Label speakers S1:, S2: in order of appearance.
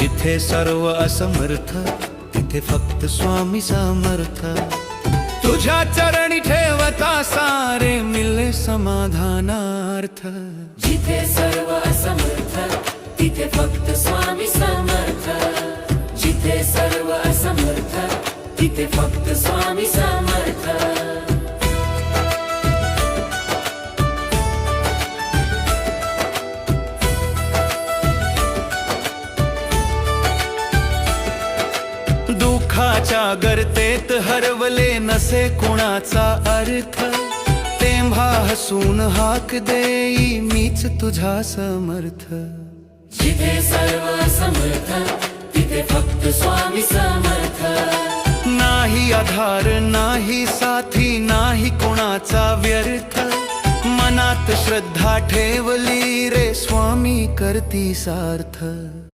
S1: जिथे सर्व असमर्थ तिथे फक्त स्वामी समर्थ। तुझ्या चरणी ठेवता सारे मिले समाधानार्थ।
S2: जिथे सर्व असमर्थ तिथे फक्त स्वामी समर्थ। जिथे सर्व असमर्थ तिथे फक्त स्वामी समर्थ।
S1: दुःखाच्या गर्तेत हरवले नसे कुणाचा अर्थ। तेव्हा हसून हाक देई मीच तुझा समर्थ।
S2: जिथे सर्व समर्थ तिथे फक्त स्वामी समर्थ।
S1: नाही आधार नाही साथी नाही कोणाचा व्यर्थ। मनात श्रद्धा ठेवली रे स्वामी करती सार्थ।